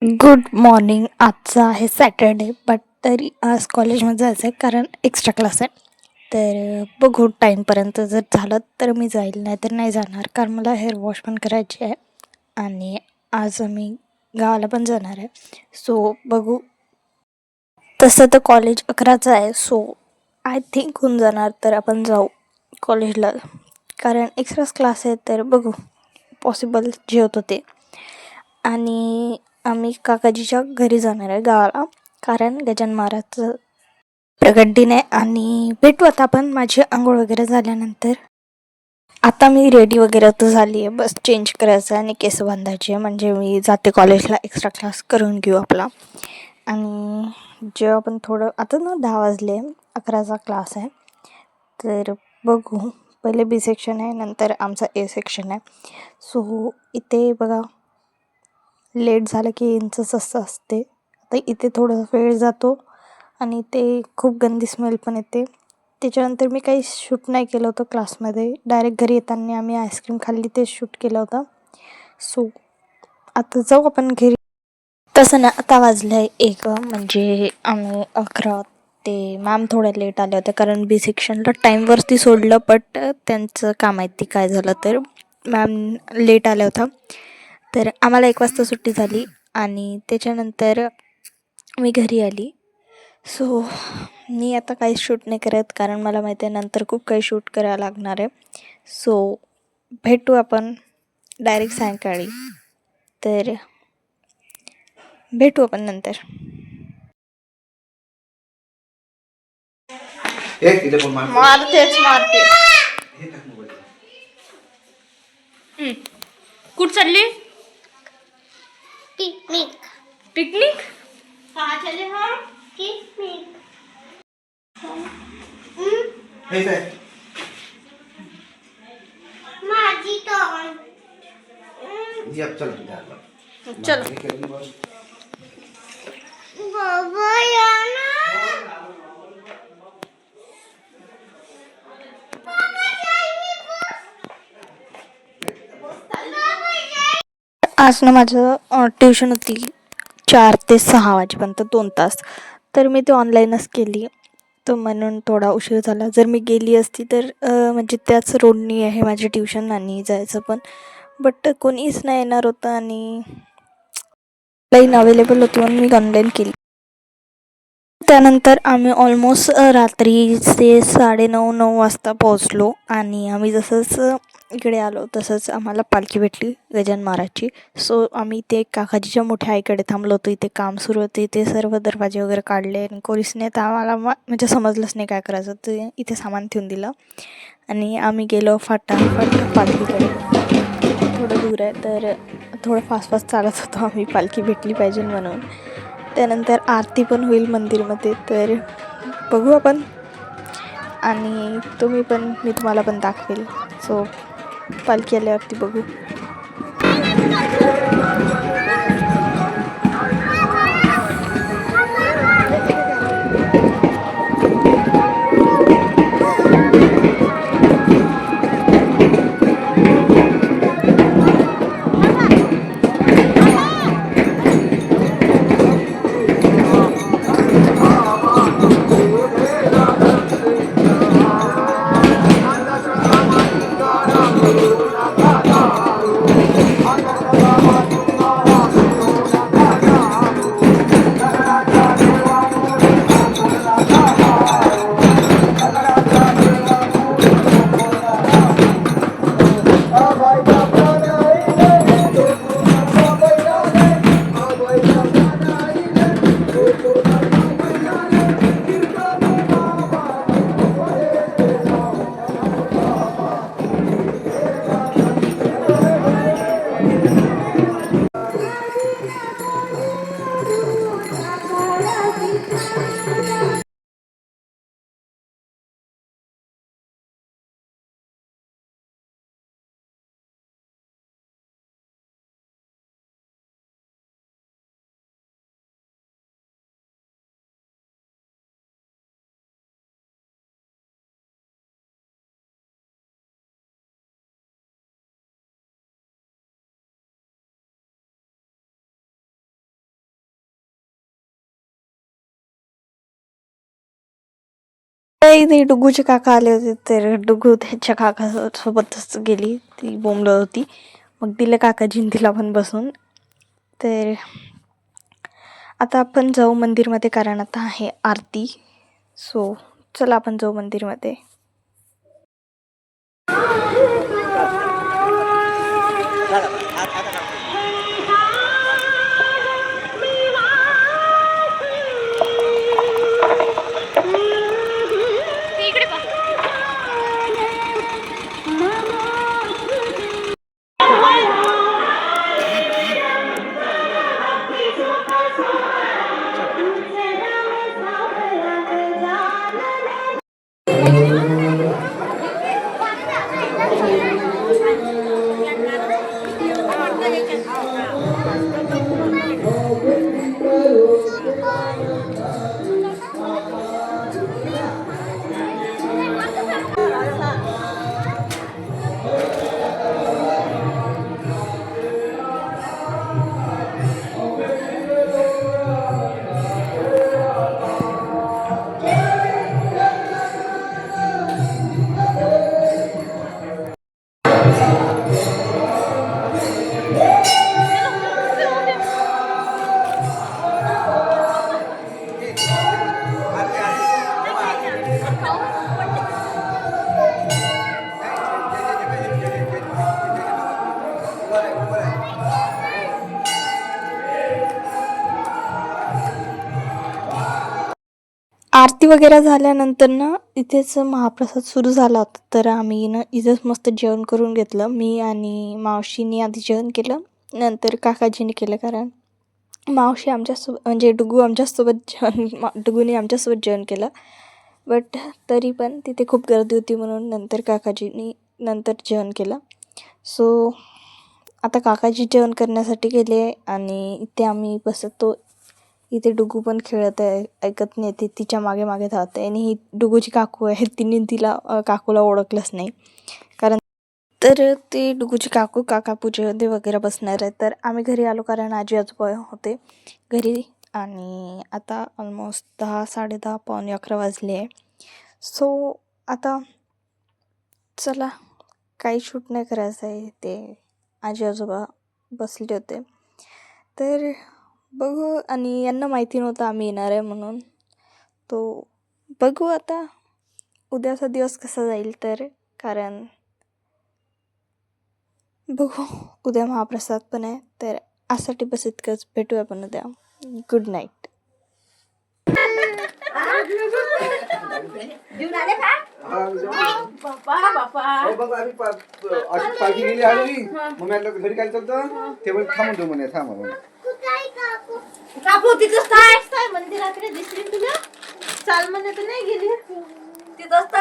Good morning. आजचा आहे Saturday, but तरी आज कॉलेजमध्ये जायचं आहे कारण एक्स्ट्रा क्लास आहे. तर बघू टाईमपर्यंत जर झालं तर मी जाईल, नाही तर नाही जाणार कारण मला हेअर वॉश पण करायची आहे आणि आज आम्ही गावाला पण जाणार आहे. सो बघू. तसं तर कॉलेज 11चं आहे, सो आय थिंक होऊन जाणार, तर आपण जाऊ कॉलेजला कारण एक्स्ट्राच क्लास आहे. तर बघू पॉसिबल जे होतं ते. आणि आम्ही काकाजीच्या घरी जाणार आहे गावाला कारण गजानन महाराजचं प्रगट दिन आहे. आणि भेटू आता आपण. माझी आंघोळ वगैरे झाल्यानंतर आता मी रेडी वगैरे तर झाली आहे, बस चेंज करायचं आहे आणि केस बांधायचे आहे, म्हणजे मी जाते कॉलेजला. एक्स्ट्रा क्लास करून घेऊ आपला. आणि जेव्हा आपण थोडं आता ना 10 वाजले, 11चा क्लास आहे. तर बघू. पहिले बी सेक्शन आहे, नंतर आमचा ए सेक्शन आहे. सो इथे बघा, लेट झालं की यांचंच असं असते. आता इथे थोडा वेळ जातो आणि ते खूप गंदी स्मेल पण येते. त्याच्यानंतर मी काही शूट नाही केलं होतं क्लासमध्ये. डायरेक्ट घरी येताना आम्ही आईस्क्रीम खाल्ली, ते शूट केलं होतं. सो आता जाऊ आपण घरी. तसं ना आता वाजलं आहे 1, म्हणजे आम्ही 11 ते मॅम थोड्या लेट आल्या होत्या कारण बी सेक्शनला टाईमवरती सोडलं, बट त्यांचं काय माहिती काय झालं, तर मॅम लेट आल्या होत्या. तर आम्हाला 1 वाजता सुट्टी झाली आणि त्याच्यानंतर मी घरी आली. सो मी आता काही शूट नाही करत कारण मला माहिती आहे नंतर खूप काही शूट करायला लागणार आहे. सो भेटू आपण डायरेक्ट सायंकाळी. तर भेटू आपण नंतर. मारतेच मारते. कुठं चालली? पिकनिक. पिकनिक? कहाँ चले हम? पिकनिक. माझी टर्न. चलो. बाबा या ना. आज ना माझं ट्युशन होती 4 ते 6 वाजेपर्यंत, 2 तास. तर मी ते ऑनलाईनच केली, तर म्हणून थोडा उशीर झाला. जर मी गेली असती तर म्हणजे त्याच रोडनी आहे माझी ट्युशन आणि जायचं पण, बट कोणीच नाही येणार होतं आणि लाईन अवेलेबल होती म्हणून मी ऑनलाईन केली. त्यानंतर आम्ही ऑलमोस्ट रात्रीचे 9:30 वाजता पोहोचलो आणि आम्ही जसंच इकडे आलो तसंच आम्हाला पालखी भेटली गजानन महाराजची. सो आम्ही ते काकाजीच्या मोठ्या आईकडे थांबलो होतो. इथे काम सुरू होते, इथे सर्व दरवाजे वगैरे काढले आणि कोणीच नाही, तर आम्हाला म्हणजे समजलंच नाही काय करायचं. ते इथे सामान ठेवून दिलं आणि आम्ही गेलो फटाफट पालखीकडे. थोडं दूर आहे, तर थोडं फास्ट चालत होतो आम्ही, पालखी भेटली पाहिजे म्हणून. त्यानंतर आरती पण होईल मंदिरमध्ये, तर बघू आपण. आणि मी तुम्हाला पण दाखवेल. सो पालखी आल्यावरती बघू. इथे डुगूचे काका आले होते, तर डुगू त्याच्या काकासोबतच गेली, ती बोंबलत होती. मग दिलं काकाजीन तिला पण बसून. तर आता आपण जाऊ मंदिरमध्ये, कारण आता आहे आरती. सो चला आपण जाऊ मंदिरमध्ये. आरती वगैरे झाल्यानंतर ना इथेच महाप्रसाद सुरू झाला होता, तर आम्ही ना इथेच मस्त जेवण करून घेतलं. मी आणि मावशीने आधी जेवण केलं, नंतर काकाजीने केलं. कारण मावशी आमच्यासोबत, म्हणजे डुगू आमच्यासोबत डुगूने आमच्यासोबत जेवण केलं. बट तरी पण तिथे खूप गर्दी होती, म्हणून नंतर काकाजीनी नंतर जेवण केलं. सो आता काकाजी जेवण करण्यासाठी गेले आणि इथे आम्ही बसतो. इथे डुगू पण खेळत आहे, ऐकत नाही, ती तिच्या मागे मागे धावत आहे. आणि ही डुगूची काकू आहे, तिने तिला काकूला ओळखलंच नाही. कारण तर ते डुगूची काका पूजेमध्ये वगैरे बसणार आहे. तर आम्ही घरी आलो, कारण आजी आजोबा होते घरी. आणि आता ऑलमोस्ट 10, 10:30, पावणे 11 वाजले आहे. सो आता चला, काही शूट नाही करायचं आहे. ते आजी आजोबा बसले होते, तर बघू. आणि यांना माहिती नव्हतं आम्ही येणार आहे म्हणून. तो बघू आता उद्याचा दिवस कसा जाईल. तर कारण बघू, उद्या महाप्रसाद पण आहे. तर आजसाठी बस इतकंच. भेटूया आपण उद्या. Good night. अशी पार्टी गेली आली, मग मी घरी काय चालतं ते पण थांबतो म्हणे, थांबा काकू तिथंच काय मंदिराकडे दिसली तुला? चाल म्हणे तर नाही गेली तिथंच